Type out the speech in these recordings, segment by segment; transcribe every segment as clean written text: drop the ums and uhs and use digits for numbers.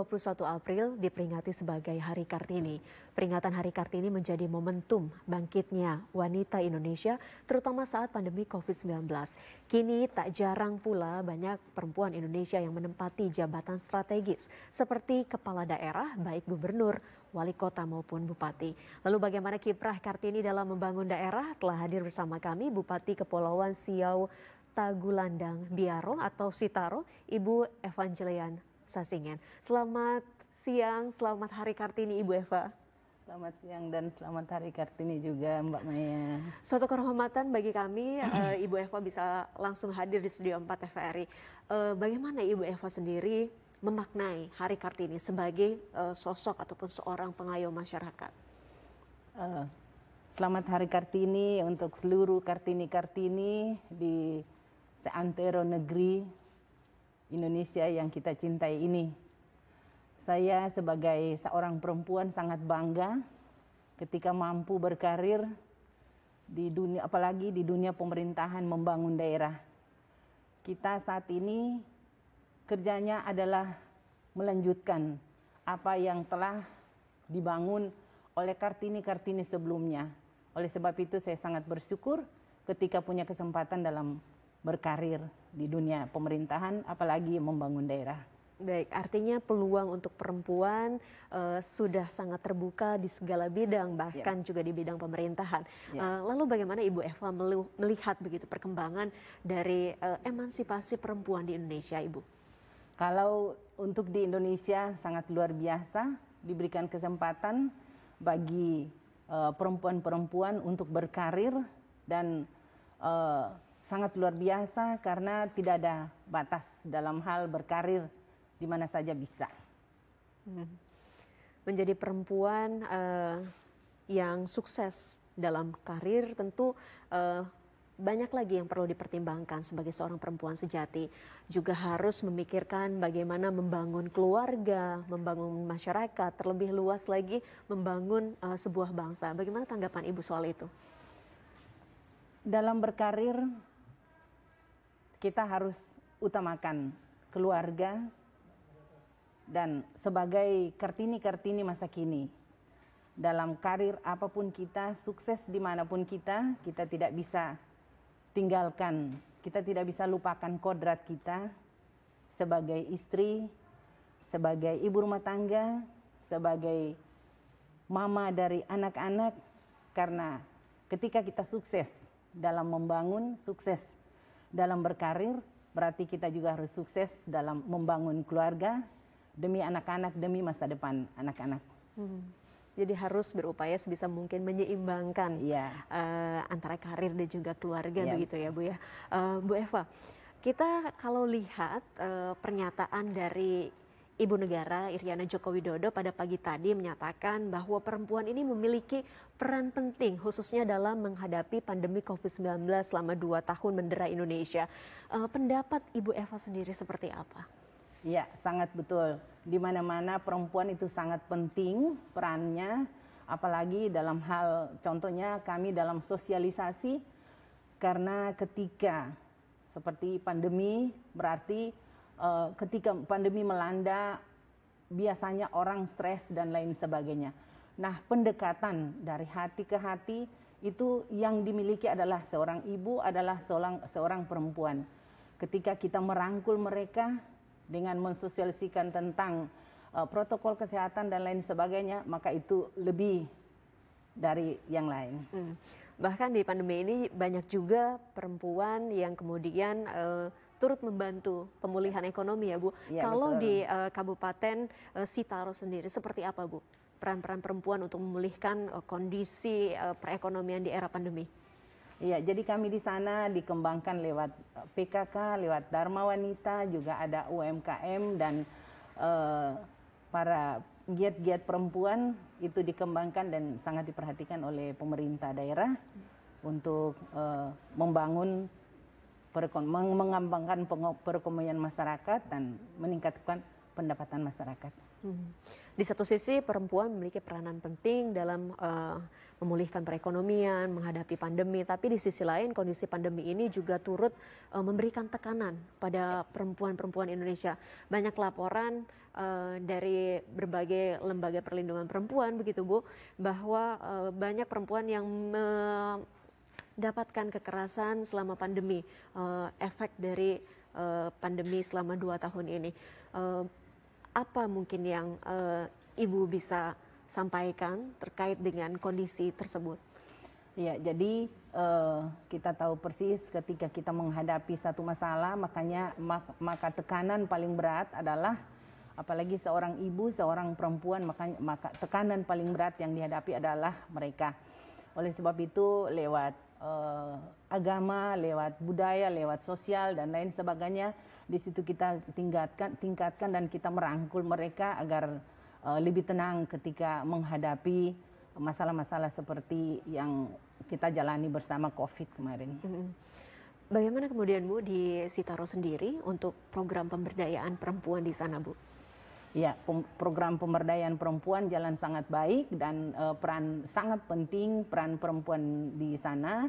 21 April diperingati sebagai Hari Kartini. Peringatan Hari Kartini menjadi momentum bangkitnya wanita Indonesia, terutama saat pandemi COVID-19. Kini tak jarang pula banyak perempuan Indonesia yang menempati jabatan strategis, seperti kepala daerah, baik gubernur, wali kota maupun bupati. Lalu bagaimana kiprah Kartini dalam membangun daerah? Telah hadir bersama kami Bupati Kepulauan Siau Tagulandang Biaro atau Sitaro, Ibu Evangelian Sasingen. Selamat siang, selamat Hari Kartini Ibu Eva. Selamat siang dan selamat Hari Kartini juga Mbak Maya. Suatu kehormatan bagi kami Ibu Eva bisa langsung hadir di Studio 4 TVRI. Bagaimana Ibu Eva sendiri memaknai Hari Kartini sebagai sosok ataupun seorang pengayom masyarakat? Selamat Hari Kartini untuk seluruh Kartini-Kartini di seantero negeri Indonesia yang kita cintai ini. Saya sebagai seorang perempuan sangat bangga ketika mampu berkarir di dunia, apalagi di dunia pemerintahan membangun daerah. Kita saat ini kerjanya adalah melanjutkan apa yang telah dibangun oleh Kartini-Kartini sebelumnya. Oleh sebab itu saya sangat bersyukur ketika punya kesempatan dalam berkarir di dunia pemerintahan, apalagi membangun daerah. Baik, artinya peluang untuk perempuan sudah sangat terbuka di segala bidang, bahkan juga di bidang pemerintahan. Lalu bagaimana Ibu Eva melihat begitu perkembangan dari emansipasi perempuan di Indonesia, Ibu? Kalau untuk di Indonesia sangat luar biasa, diberikan kesempatan bagi perempuan-perempuan untuk berkarir dan sangat luar biasa karena tidak ada batas dalam hal berkarir di mana saja bisa. Menjadi perempuan yang sukses dalam karir tentu banyak lagi yang perlu dipertimbangkan sebagai seorang perempuan sejati. Juga harus memikirkan bagaimana membangun keluarga, membangun masyarakat, terlebih luas lagi membangun sebuah bangsa. Bagaimana tanggapan Ibu soal itu? Dalam berkarir kita harus utamakan keluarga dan sebagai Kartini-Kartini masa kini. Dalam karir apapun kita, sukses dimanapun kita tidak bisa tinggalkan, kita tidak bisa lupakan kodrat kita sebagai istri, sebagai ibu rumah tangga, sebagai mama dari anak-anak. Karena ketika kita sukses dalam membangun, sukses dalam berkarir, berarti kita juga harus sukses dalam membangun keluarga demi anak-anak, demi masa depan anak-anak. Jadi harus berupaya sebisa mungkin menyeimbangkan antara karir dan juga keluarga, begitu ya Bu ya. Bu Eva, kita kalau lihat pernyataan dari Ibu Negara Iriana Joko Widodo pada pagi tadi menyatakan bahwa perempuan ini memiliki peran penting khususnya dalam menghadapi pandemi COVID-19 selama 2 tahun mendera Indonesia. Pendapat Ibu Eva sendiri seperti apa? Ya, sangat betul. Di mana-mana perempuan itu sangat penting perannya, apalagi dalam hal contohnya kami dalam sosialisasi, karena ketika seperti pandemi berarti ketika pandemi melanda biasanya orang stres dan lain sebagainya. Nah, pendekatan dari hati ke hati itu yang dimiliki adalah seorang ibu, adalah seorang perempuan. Ketika kita merangkul mereka dengan mensosialisikan tentang protokol kesehatan dan lain sebagainya, maka itu lebih dari yang lain. Bahkan di pandemi ini banyak juga perempuan yang kemudian turut membantu pemulihan ekonomi ya Bu. Kalau betul. Di Kabupaten Sitaro sendiri seperti apa Bu peran-peran perempuan untuk memulihkan kondisi perekonomian di era pandemi? Iya, jadi kami di sana dikembangkan lewat PKK, lewat Dharma Wanita, juga ada UMKM dan para giat-giat perempuan itu dikembangkan dan sangat diperhatikan oleh pemerintah daerah untuk membangun mengembangkan perekonomian masyarakat dan meningkatkan pendapatan masyarakat. Di satu sisi perempuan memiliki peranan penting dalam memulihkan perekonomian, menghadapi pandemi. Tapi di sisi lain kondisi pandemi ini juga turut memberikan tekanan pada perempuan-perempuan Indonesia. Banyak laporan dari berbagai lembaga perlindungan perempuan begitu Bu, bahwa banyak perempuan yang mendapatkan kekerasan selama pandemi, efek dari pandemi selama 2 tahun ini. Apa mungkin yang Ibu bisa sampaikan terkait dengan kondisi tersebut? Ya, jadi kita tahu persis ketika kita menghadapi satu masalah, maka tekanan paling berat adalah, apalagi seorang ibu, seorang perempuan, maka tekanan paling berat yang dihadapi adalah mereka. Oleh sebab itu lewat agama, lewat budaya, lewat sosial dan lain sebagainya, di situ kita tingkatkan dan kita merangkul mereka agar lebih tenang ketika menghadapi masalah-masalah seperti yang kita jalani bersama COVID kemarin. Bagaimana kemudian Bu di Sitaro sendiri untuk program pemberdayaan perempuan di sana Bu? Ya, program pemberdayaan perempuan jalan sangat baik dan peran sangat penting peran perempuan di sana.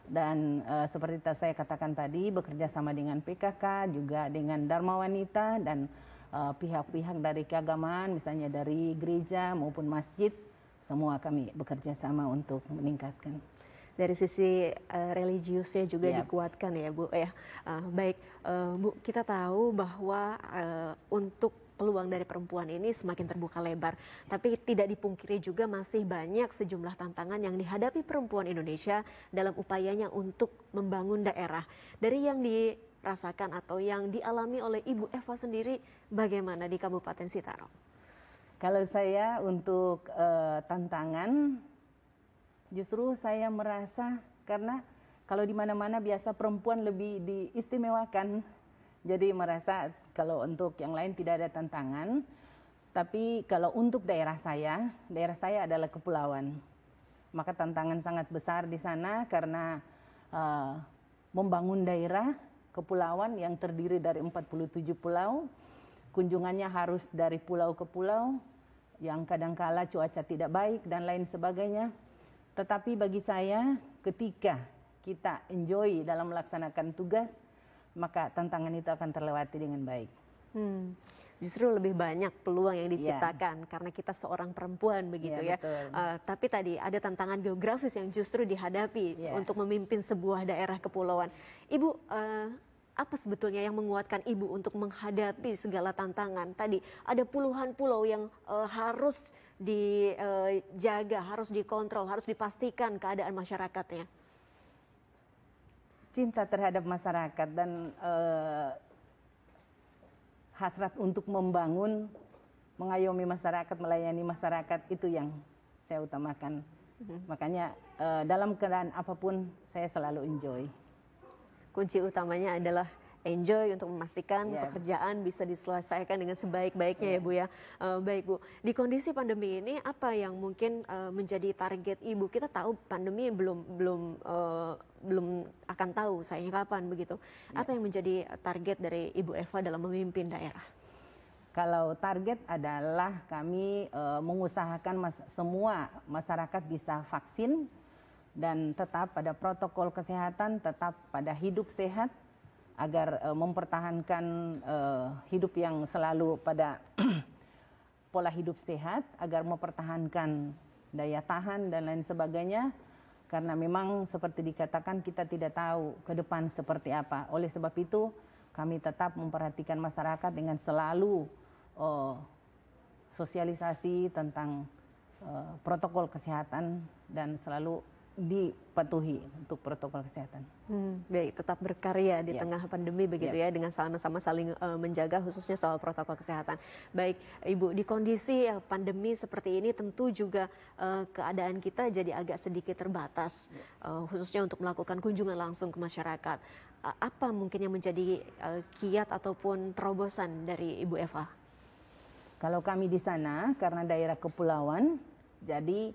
Dan seperti saya katakan tadi, bekerja sama dengan PKK, juga dengan Dharma Wanita dan pihak-pihak dari keagamaan, misalnya dari gereja maupun masjid, semua kami bekerja sama untuk meningkatkan. Dari sisi religiusnya juga dikuatkan ya Bu ya. Baik Bu, kita tahu bahwa untuk peluang dari perempuan ini semakin terbuka lebar. Tapi tidak dipungkiri juga masih banyak sejumlah tantangan yang dihadapi perempuan Indonesia dalam upayanya untuk membangun daerah. Dari yang dirasakan atau yang dialami oleh Ibu Eva sendiri, bagaimana di Kabupaten Sitaro? Kalau saya untuk tantangan, justru saya merasa karena kalau di mana-mana biasa perempuan lebih diistimewakan. Jadi merasa kalau untuk yang lain tidak ada tantangan, tapi kalau untuk daerah saya adalah kepulauan. Maka tantangan sangat besar di sana karena membangun daerah kepulauan yang terdiri dari 47 pulau, kunjungannya harus dari pulau ke pulau, yang kadangkala cuaca tidak baik dan lain sebagainya. Tetapi bagi saya ketika kita enjoy dalam melaksanakan tugas, maka tantangan itu akan terlewati dengan baik. Justru lebih banyak peluang yang diciptakan karena kita seorang perempuan begitu ya. Tapi tadi ada tantangan geografis yang justru dihadapi untuk memimpin sebuah daerah kepulauan. Ibu, apa sebetulnya yang menguatkan Ibu untuk menghadapi segala tantangan? Tadi ada puluhan pulau yang harus dijaga, harus dikontrol, harus dipastikan keadaan masyarakatnya. Cinta terhadap masyarakat dan hasrat untuk membangun, mengayomi masyarakat, melayani masyarakat, itu yang saya utamakan. Makanya dalam keadaan apapun saya selalu enjoy. Kunci utamanya adalah enjoy untuk memastikan pekerjaan bisa diselesaikan dengan sebaik-baiknya ya Bu ya. Baik Bu, di kondisi pandemi ini apa yang mungkin menjadi target Ibu? Kita tahu pandemi belum akan tahu usainya kapan begitu. Apa yang menjadi target dari Ibu Eva dalam memimpin daerah? Kalau target adalah kami mengusahakan semua masyarakat bisa vaksin dan tetap pada protokol kesehatan, tetap pada hidup sehat, agar mempertahankan hidup yang selalu pada pola hidup sehat, agar mempertahankan daya tahan dan lain sebagainya. Karena memang seperti dikatakan kita tidak tahu ke depan seperti apa. Oleh sebab itu kami tetap memperhatikan masyarakat dengan selalu sosialisasi tentang protokol kesehatan dan selalu dipatuhi untuk protokol kesehatan. Baik, tetap berkarya di tengah pandemi begitu ya, dengan sama-sama saling menjaga khususnya soal protokol kesehatan. Baik, Ibu, di kondisi pandemi seperti ini tentu juga keadaan kita jadi agak sedikit terbatas, khususnya untuk melakukan kunjungan langsung ke masyarakat. Apa mungkin yang menjadi kiat ataupun terobosan dari Ibu Eva? Kalau kami di sana karena daerah kepulauan, jadi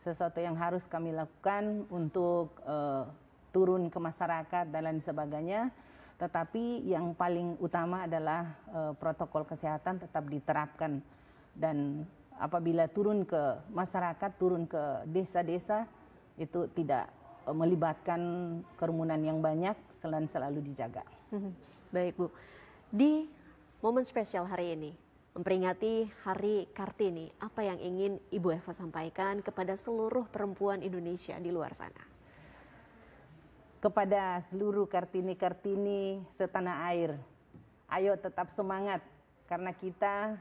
sesuatu yang harus kami lakukan untuk turun ke masyarakat dan lain sebagainya. Tetapi yang paling utama adalah protokol kesehatan tetap diterapkan dan apabila turun ke masyarakat, turun ke desa-desa, itu tidak melibatkan kerumunan yang banyak, selalu dijaga. Baik Bu, di momen spesial hari ini, memperingati Hari Kartini, apa yang ingin Ibu Eva sampaikan kepada seluruh perempuan Indonesia di luar sana? Kepada seluruh Kartini-Kartini setanah air, ayo tetap semangat, karena kita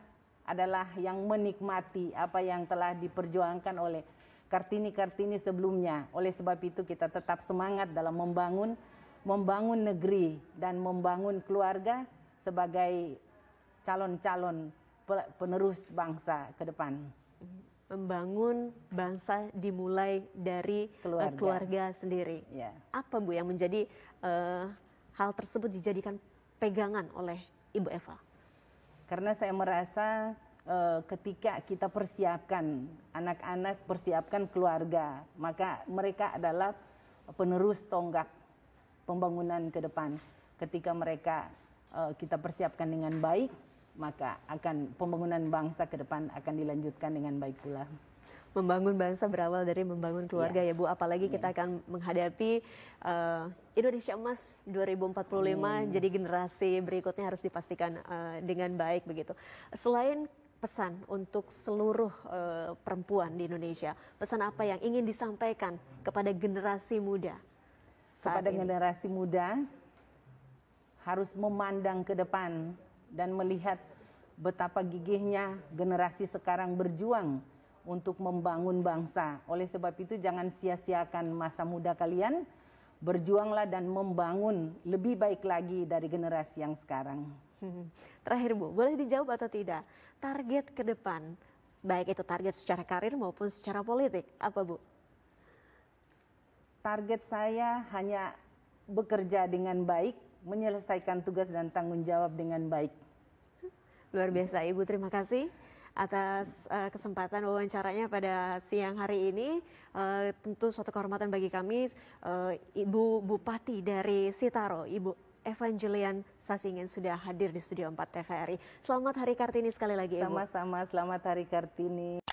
adalah yang menikmati apa yang telah diperjuangkan oleh Kartini-Kartini sebelumnya. Oleh sebab itu kita tetap semangat dalam membangun negeri dan membangun keluarga sebagai calon-calon penerus bangsa ke depan. Membangun bangsa dimulai dari keluarga sendiri. Ya. Apa Bu yang menjadi hal tersebut dijadikan pegangan oleh Ibu Eva? Karena saya merasa ketika kita persiapkan anak-anak, persiapkan keluarga, maka mereka adalah penerus tonggak pembangunan ke depan. Ketika mereka kita persiapkan dengan baik, maka akan pembangunan bangsa ke depan akan dilanjutkan dengan baik pula. Membangun bangsa berawal dari membangun keluarga ya Bu, apalagi kita akan menghadapi Indonesia Emas 2045, jadi generasi berikutnya harus dipastikan dengan baik begitu. Selain pesan untuk seluruh perempuan di Indonesia, pesan apa yang ingin disampaikan kepada generasi muda saat kepada ini? Generasi muda harus memandang ke depan dan melihat betapa gigihnya generasi sekarang berjuang untuk membangun bangsa. Oleh sebab itu jangan sia-siakan masa muda kalian, berjuanglah dan membangun lebih baik lagi dari generasi yang sekarang. Terakhir Bu, boleh dijawab atau tidak? Target ke depan, baik itu target secara karir maupun secara politik, apa Bu? Target saya hanya bekerja dengan baik, menyelesaikan tugas dan tanggung jawab dengan baik. Luar biasa Ibu, terima kasih atas kesempatan wawancaranya pada siang hari ini. Tentu suatu kehormatan bagi kami, Ibu Bupati dari Sitaro, Ibu Evanjelian Sasingin sudah hadir di Studio 4 TVRI. Selamat Hari Kartini sekali lagi Ibu. Sama-sama, selamat Hari Kartini.